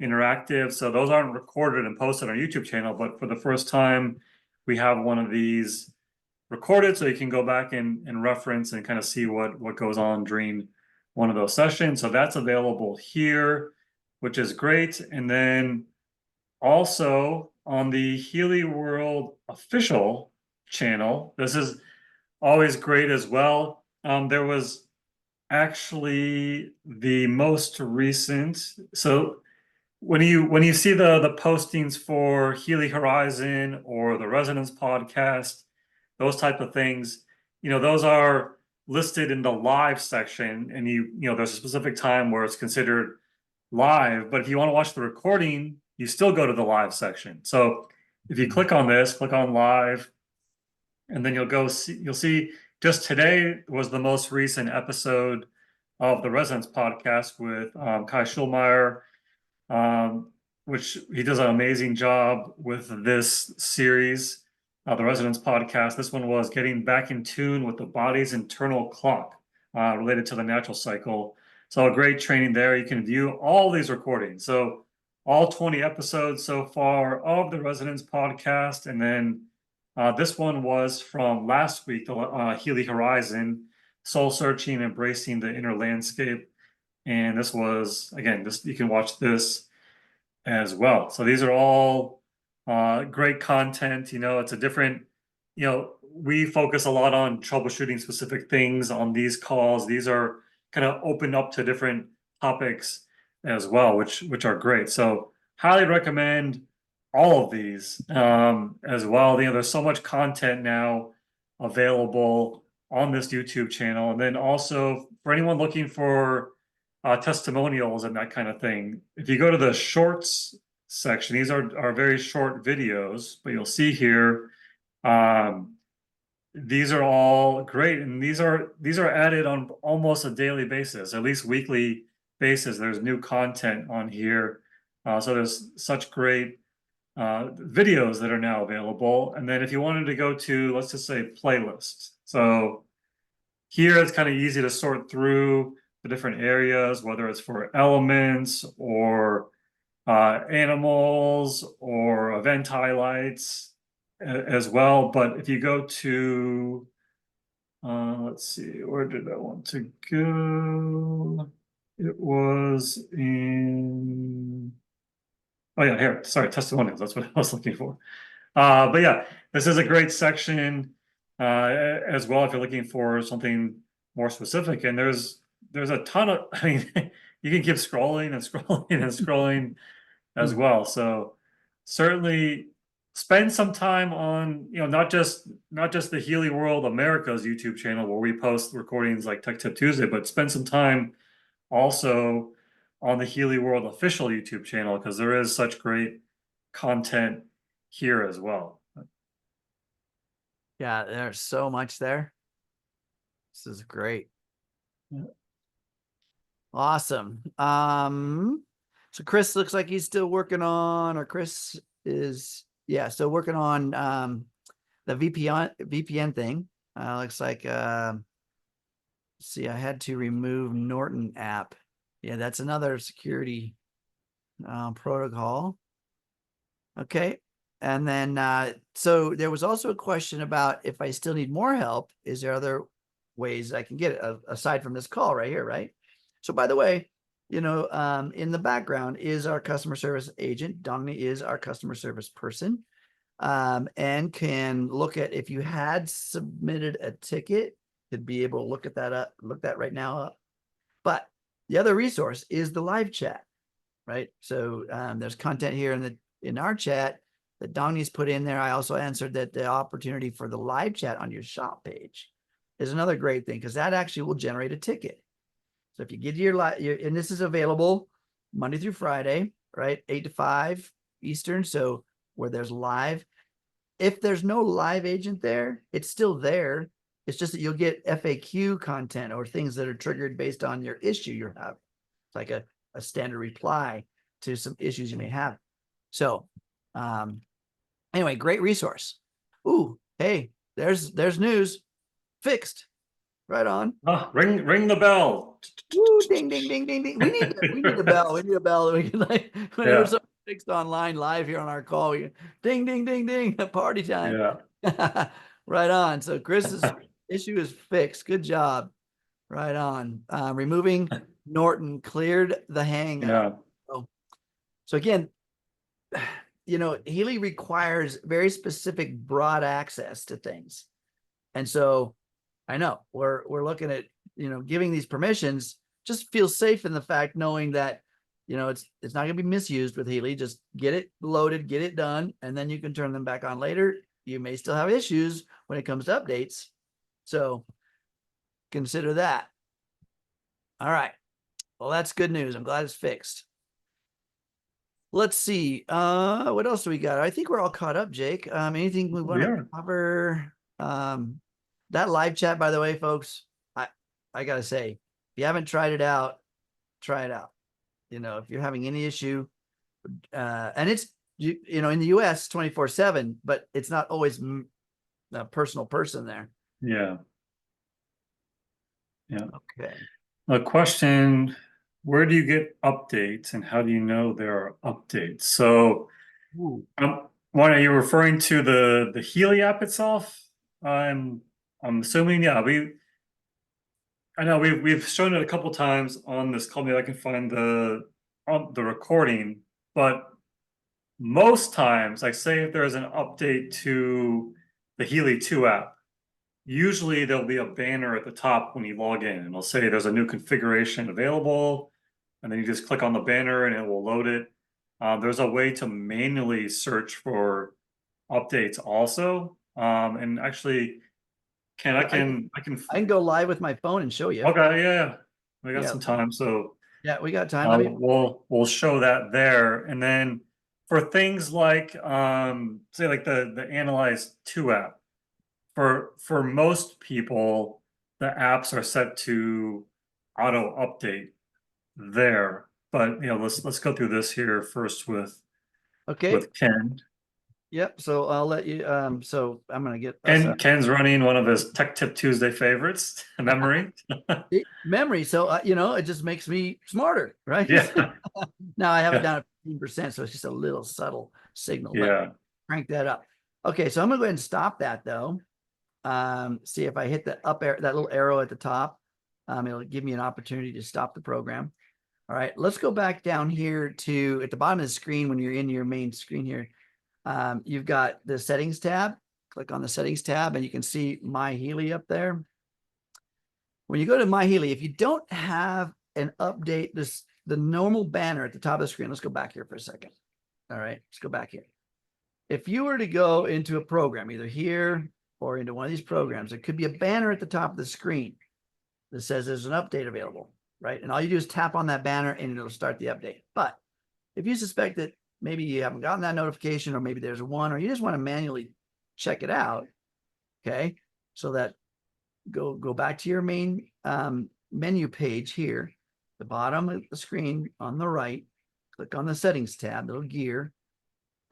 interactive. So those aren't recorded and posted on our YouTube channel, but for the first time, we have one of these recorded, so you can go back and reference and kind of see what goes on during one of those sessions. So that's available here, which is great. And then also on the Healy World official channel, this is always great as well. There was actually the most recent, so when you see the postings for Healy Horizon or the Resonance podcast, those type of things, those are listed in the live section, and there's a specific time where it's considered live, but if you want to watch the recording, you still go to the live section. So if you click on this, click on live, and then you'll see just today was the most recent episode of the Residence podcast with Kai Schulmeier, which he does an amazing job with this series, the Residence podcast. This one was getting back in tune with the body's internal clock related to the natural cycle. So a great training there. You can view all these recordings. So all 20 episodes so far of the Residence podcast. And then this one was from last week, the Healy Horizon, Soul Searching, Embracing the Inner Landscape. And this was, again, you can watch this as well. So these are all great content. It's a different, we focus a lot on troubleshooting specific things on these calls. These are kind of open up to different topics as well, which are great. So highly recommend all of these as well. There's so much content now available on this YouTube channel. And then also for anyone looking for testimonials and that kind of thing, if you go to the shorts section, these are very short videos, but you'll see here, these are all great. And these are added on almost a daily basis, at least weekly basis. There's new content on here. So there's such great videos that are now available. And then if you wanted to go to, let's just say, playlists. So here it's kind of easy to sort through the different areas, whether it's for elements or animals or event highlights as well. But if you go to, let's see, where did I want to go? It was in, oh yeah, here, sorry, testimonials. That's what I was looking for. But yeah, this is a great section as well if you're looking for something more specific. And there's a ton of, you can keep scrolling and scrolling and scrolling as well. So certainly spend some time on, not just the Healy World America's YouTube channel where we post recordings like Tech Tip Tuesday, but spend some time also on the Healy World official YouTube channel, because there is such great content here as well. Yeah, there's so much there. This is great. Yeah. Awesome. So Chris looks like he's still working on, or Chris is, yeah, still working on the VPN thing. Looks like see, I had to remove Norton app. Yeah, that's another security protocol. Okay. And then so there was also a question about if I still need more help, is there other ways I can get it aside from this call right here, right? So by the way, in the background is our customer service agent. Donnie is our customer service person, and can look at, if you had submitted a ticket, could be able to look that right now up. But the other resource is the live chat, right? So there's content here in our chat that Donnie's put in there. I also answered that the opportunity for the live chat on your shop page is another great thing, because that actually will generate a ticket. So if you get your and this is available Monday through Friday, right? 8 to 5 Eastern. So where there's live, if there's no live agent there, it's still there. It's just that you'll get FAQ content or things that are triggered based on your issue you have. It's like a standard reply to some issues you may have. So anyway, great resource. Ooh, hey, there's news. Fixed. Right on. Oh, ring the bell. Ooh, ding, ding, ding, ding, ding. We need a bell. We need a bell. We can, like, whenever something fixed online live here on our call, we ding, ding, ding, ding. Party time. Yeah. Right on. So Chris's issue is fixed. Good job. Right on. Removing Norton cleared the hang up. Yeah. So again, Healy requires very specific broad access to things. And so I know we're looking at, giving these permissions. Just feel safe in the fact knowing that, it's not going to be misused with Healy. Just get it loaded, get it done, and then you can turn them back on later. You may still have issues when it comes to updates. So consider that. All right. Well, that's good news. I'm glad it's fixed. Let's see. What else do we got? I think we're all caught up, Jake. Anything we want to cover? That live chat, by the way, folks, I gotta say, if you haven't tried it out, try it out. You know, if you're having any issue, and it's you know, in the US 24/7, but it's not always a personal person there. Yeah. Yeah. Okay. A question, where do you get updates and how do you know there are updates? So one, are you referring to the Healy app itself? I'm assuming, yeah, I know we've shown it a couple times on this call. Maybe I can find the recording, but most times, like say if there's an update to the Healy 2 app, usually there'll be a banner at the top when you log in and it'll say there's a new configuration available, and then you just click on the banner and it will load it. There's a way to manually search for updates also. And actually, I can go live with my phone and show you. Okay, yeah. We got some time, so yeah, we got time. We'll show that there. And then for things like say like the Analyze 2 app, for most people, the apps are set to auto update there. But you know, let's go through this here first with Ken. Yep. So I'll let you. So I'm gonna get Ken's running one of his Tech Tip Tuesday favorites, memory. Memory. So you know, it just makes me smarter, right? Yeah. Now I have it down at 15%, so it's just a little subtle signal. Yeah. But crank that up. Okay, so I'm gonna go ahead and stop that though. See if I hit the up arrow, that little arrow at the top. It'll give me an opportunity to stop the program. All right, let's go back down here to at the bottom of the screen when you're in your main screen here. You've got the settings tab. Click on the settings tab and you can see My Healy up there. When you go to My Healy, if you don't have an update, the normal banner at the top of the screen, let's go back here for a second. All right, let's go back here. If you were to go into a program, either here or into one of these programs, it could be a banner at the top of the screen that says there's an update available, right? And all you do is tap on that banner and it'll start the update. But if you suspect that maybe you haven't gotten that notification, or maybe there's one, or you just want to manually check it out, okay? So that go back to your main menu page here, the bottom of the screen on the right, click on the settings tab, little gear,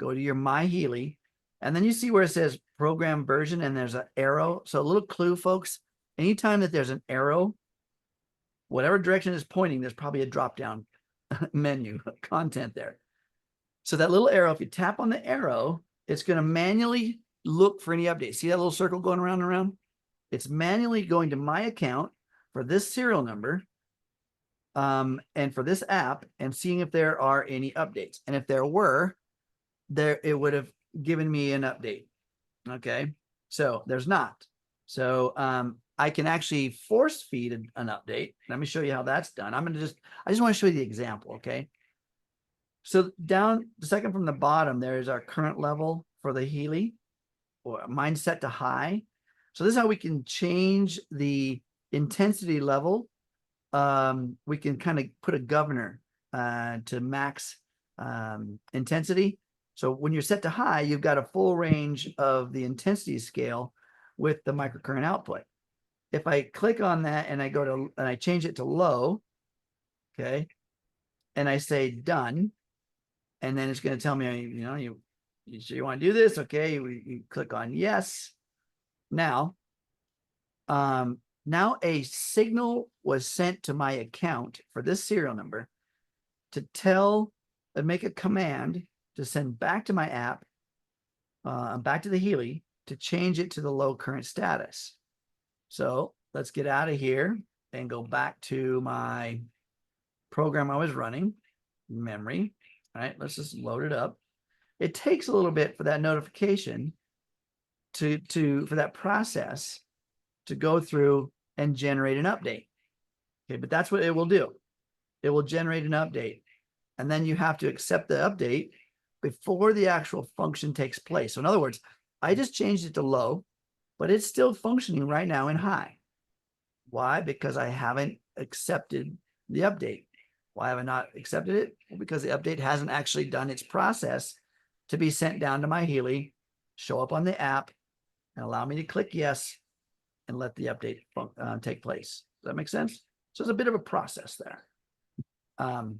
go to your My Healy, and then you see where it says program version and there's an arrow. So a little clue, folks, anytime that there's an arrow, whatever direction it's pointing, there's probably a drop-down menu content there. So that little arrow, if you tap on the arrow, it's going to manually look for any updates. See that little circle going around and around? It's manually going to my account for this serial number and for this app and seeing if there are any updates. And if there were, it would have given me an update. Okay, so there's not. So I can actually force feed an update. Let me show you how that's done. I just want to show you the example. Okay. So down the second from the bottom, there is our current level for the Healy, or mine set to high. So this is how we can change the intensity level. We can kind of put a governor to max intensity. So when you're set to high, you've got a full range of the intensity scale with the microcurrent output. If I click on that and I go to, and I change it to low, okay, and I say done, and then it's going to tell me, you know, you want to do this? Okay, you click on yes. Now a signal was sent to my account for this serial number to make a command to send back to my app, back to the Healy, to change it to the low current status. So let's get out of here and go back to my program I was running, memory. All right, let's just load it up. It takes a little bit for that notification for that process to go through and generate an update. Okay, but that's what it will do. It will generate an update. And then you have to accept the update before the actual function takes place. So in other words, I just changed it to low, but it's still functioning right now in high. Why? Because I haven't accepted the update. Why have I not accepted it? Well, because the update hasn't actually done its process to be sent down to my Healy, show up on the app, and allow me to click yes and let the update take place. Does that make sense? So it's a bit of a process there. So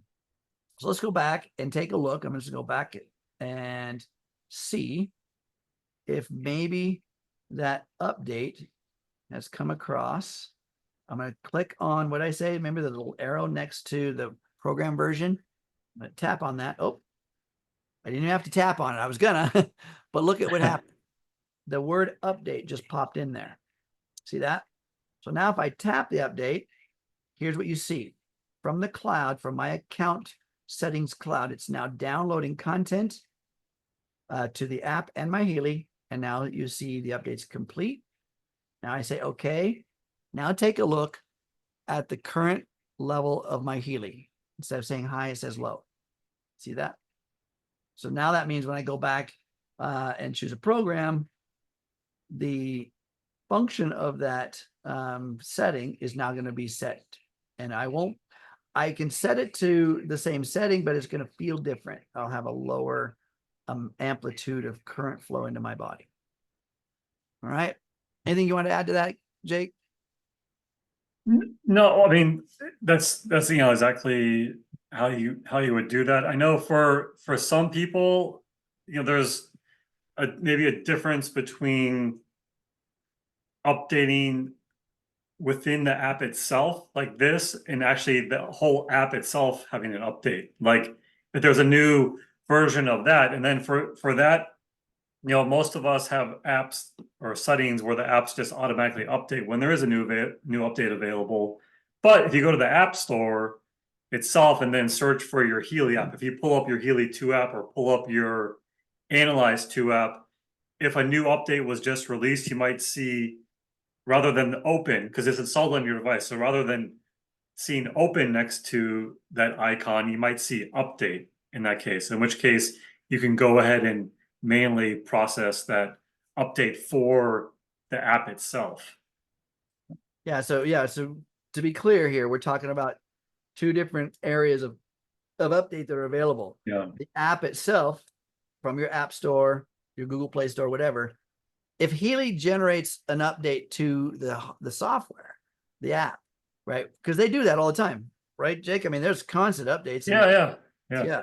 let's go back and take a look. I'm just going to go back and see if maybe that update has come across. I'm going to click on what I say. Remember the little arrow next to the program version? I'm going to tap on that. Oh, I didn't even have to tap on it. I was gonna, but look at what happened. The word update just popped in there. See that? So now if I tap the update, here's what you see. From the cloud, from my account settings cloud, it's now downloading content to the app and my Healy. And now you see the update's complete. Now I say, okay, now take a look at the current level of my Healy. Instead of saying high, it says low. See that? So now that means when I go back and choose a program, the function of that setting is now going to be set. And I can set it to the same setting, but it's going to feel different. I'll have a lower amplitude of current flow into my body. All right. Anything you want to add to that, Jake? No, I mean, that's exactly how you would do that. I know for some people, there's maybe a difference between updating within the app itself like this and actually the whole app itself having an update. Like if there's a new version of that, and then for that, most of us have apps or settings where the apps just automatically update when there is a new update available. But if you go to the App Store itself and then search for your Healy app, if you pull up your Healy 2 app or pull up your Analyze 2 app, if a new update was just released, you might see, rather than open, because it's installed on your device, so rather than seeing open next to that icon, you might see update in that case, in which case you can go ahead and manually process that update for the app itself. So to be clear here, we're talking about two different areas of update that are available. Yeah. The app itself from your app store, your Google Play Store, whatever. If Healy generates an update to the software, the app, right? Because they do that all the time, right, Jake? I mean, there's constant updates. Yeah.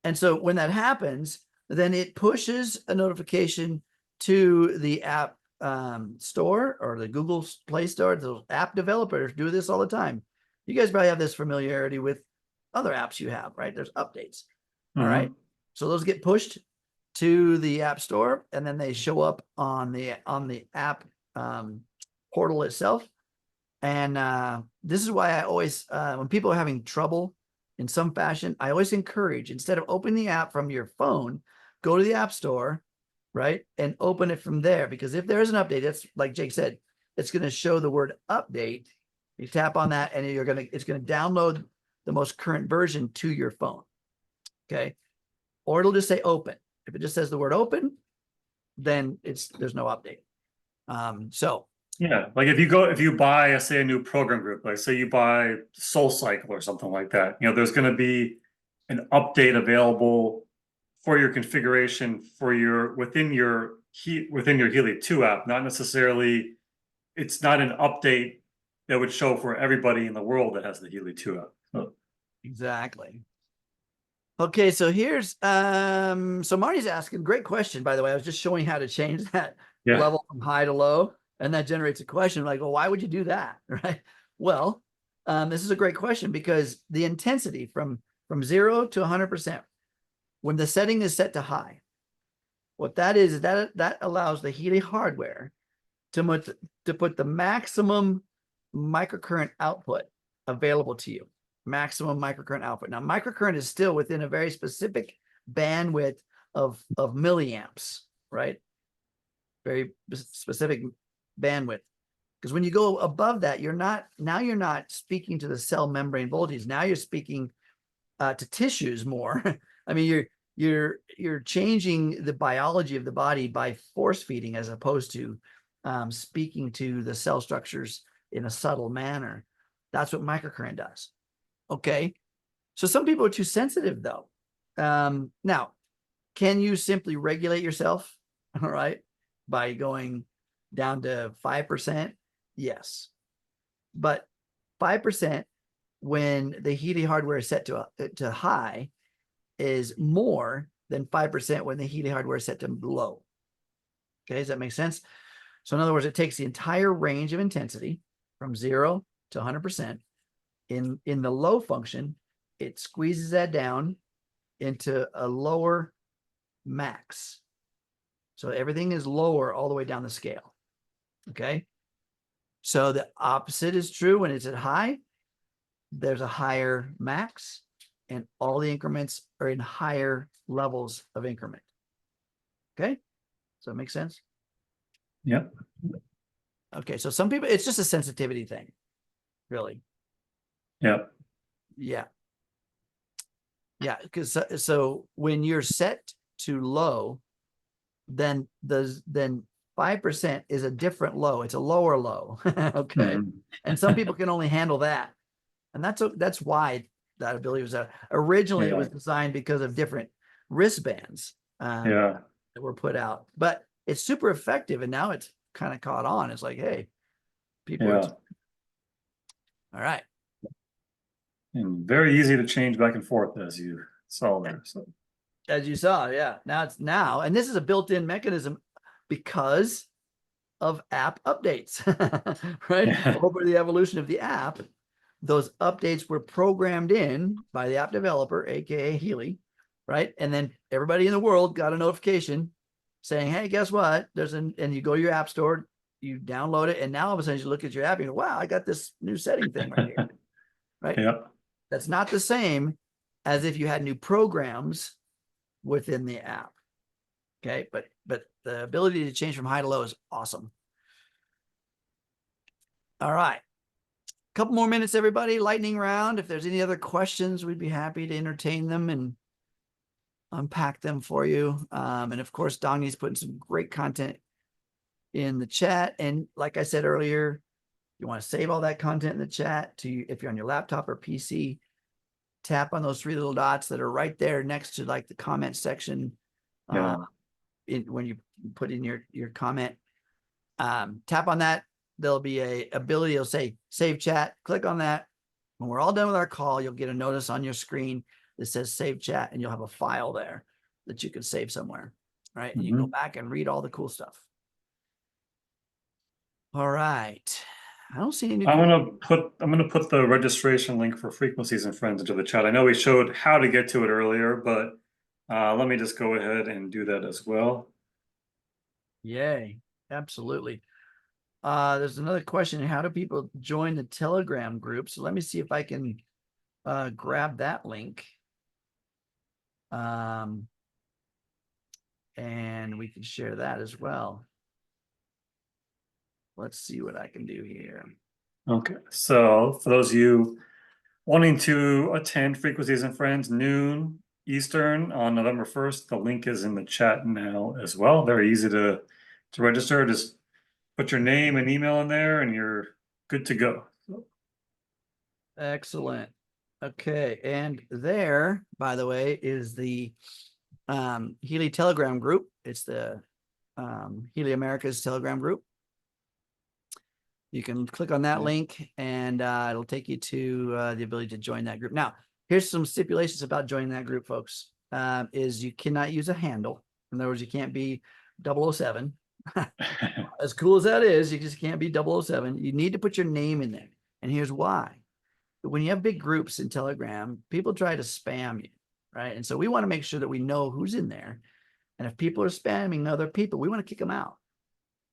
And so when that happens, then it pushes a notification to the app store or the Google Play Store. The app developers do this all the time. You guys probably have this familiarity with other apps you have, right? There's updates. All right. So those get pushed to the app store and then they show up on the app portal itself. And this is why I always, when people are having trouble in some fashion, I always encourage, instead of opening the app from your phone, go to the app store, right? And open it from there. Because if there is an update, that's like Jake said, it's going to show the word update. You tap on that and it's going to download the most current version to your phone. Okay. Or it'll just say open. If it just says the word open, then there's no update. Yeah, like if you buy say a new program group, like say you buy SoulCycle or something like that, there's going to be an update available for your configuration for within your Healy 2 app. Not necessarily, it's not an update that would show for everybody in the world that has the Healy 2 app. So. Exactly. Okay, so here's so Marty's asking, great question, by the way. I was just showing how to change that level from high to low, and that generates a question like, well, why would you do that? Right? Well, this is a great question because the intensity from 0 to 100%, when the setting is set to high, what that is that allows the Healy hardware to put the maximum microcurrent output available to you. Maximum microcurrent output. Now, microcurrent is still within a very specific bandwidth of milliamps, right? Very specific bandwidth. Because when you go above that, you're not speaking to the cell membrane voltage. Now you're speaking to tissues more. I mean, you're changing the biology of the body by force feeding as opposed to speaking to the cell structures in a subtle manner. That's what microcurrent does. Okay. So some people are too sensitive though. Now, can you simply regulate yourself? All right. By going down to 5%? Yes. But 5% when the Healy hardware is set to high is more than 5% when the Healy hardware is set to low. Okay, does that make sense? So in other words, it takes the entire range of intensity from 0 to 100%. In the low function, it squeezes that down into a lower max. So everything is lower all the way down the scale. Okay. So the opposite is true when it's at high. There's a higher max, and all the increments are in higher levels of increment. Okay. Does that make sense? Yep. Okay. So some people, it's just a sensitivity thing, really. Yep. Yeah. Yeah. Because so when you're set to low, then 5% is a different low. It's a lower low. Okay. Mhm. And some people can only handle that. And that's why that ability was originally it was designed because of different wristbands that were put out, but it's super effective. And now it's kind of caught on. It's like, hey, people are all right. And very easy to change back and forth, as you saw there. So As you saw, yeah. Now, and this is a built-in mechanism because of app updates, right? Yeah. Over the evolution of the app, those updates were programmed in by the app developer, aka Healy, right? And then everybody in the world got a notification saying, hey, guess what? And you go to your app store, you download it, and now all of a sudden you look at your app and you go, wow, I got this new setting thing right here. Right? Yep. That's not the same as if you had new programs within the app. Okay, but the ability to change from high to low is awesome. All right. Couple more minutes, everybody. Lightning round. If there's any other questions, we'd be happy to entertain them and unpack them for you. And of course, Dongni's putting some great content in the chat. And like I said earlier, you want to save all that content in the chat to, if you're on your laptop or PC, tap on those 3 little dots that are right there next to like the comment section. When you put in your comment, tap on that. There'll be a ability, it'll say save chat. Click on that. When we're all done with our call, you'll get a notice on your screen that says save chat, and you'll have a file there that you can save somewhere. Right. And you can go back and read all the cool stuff. All right. I don't see any. I'm gonna put the registration link for Frequencies and Friends into the chat. I know we showed how to get to it earlier, but let me just go ahead and do that as well. Yay. Absolutely. There's another question. How do people join the Telegram group? So let me see if I can grab that link. And we can share that as well. Let's see what I can do here. Okay, so for those of you wanting to attend Frequencies and Friends noon Eastern on November 1st, the link is in the chat now as well. Very easy to register. Just put your name and email in there and you're good to go. Excellent. Okay, and there, by the way, is the Healy Telegram group. It's the Healy America's Telegram group. You can click on that link and it'll take you to the ability to join that group. Now, here's some stipulations about joining that group, folks. Is you cannot use a handle. In other words, you can't be 007. As cool as that is, you just can't be 007. You need to put your name in there. And here's why. When you have big groups in Telegram, people try to spam you, right? And so we want to make sure that we know who's in there. And if people are spamming other people, we want to kick them out.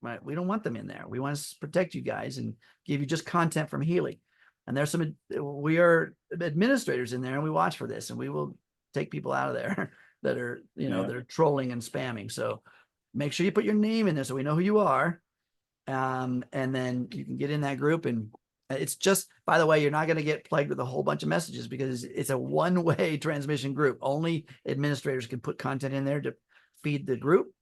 Right? We don't want them in there. We want to protect you guys and give you just content from Healy. And there's we are administrators in there, and we watch for this, and we will take people out of there that are, that are trolling and spamming. So make sure you put your name in there so we know who you are. And then you can get in that group. And it's just, by the way, you're not going to get plagued with a whole bunch of messages because it's a one-way transmission group. Only administrators can put content in there to feed the group.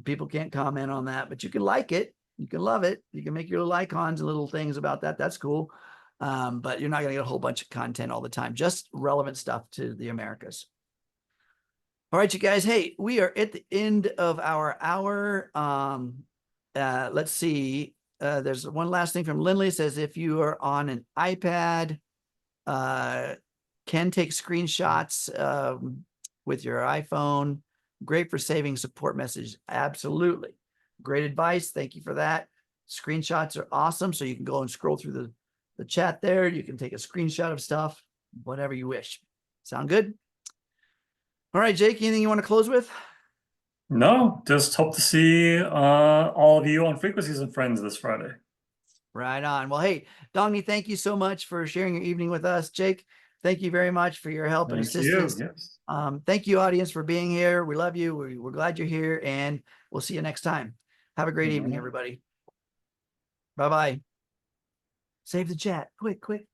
People can't comment on that, but you can like it You can love it. You can make your little icons and little things about that. That's cool. But you're not going to get a whole bunch of content all the time, just relevant stuff to the Americas. All right, you guys. Hey, we are at the end of our hour. Let's see. There's one last thing from Lindley. It says, if you are on an iPad, can take screenshots with your iPhone. Great for saving support messages. Absolutely. Great advice. Thank you for that. Screenshots are awesome. So you can go and scroll through the chat there. You can take a screenshot of stuff, whatever you wish. Sound good? All right, Jake, anything you want to close with? No, just hope to see all of you on Frequencies and Friends this Friday. Right on. Well, hey, Dongni, thank you so much for sharing your evening with us. Jake, thank you very much for your help and Thank you. assistance. Yes. Thank you, audience, for being here. We love you. We're glad you're here, and we'll see you next time. Have a great evening, everybody. Bye-bye. Save the chat. Quick.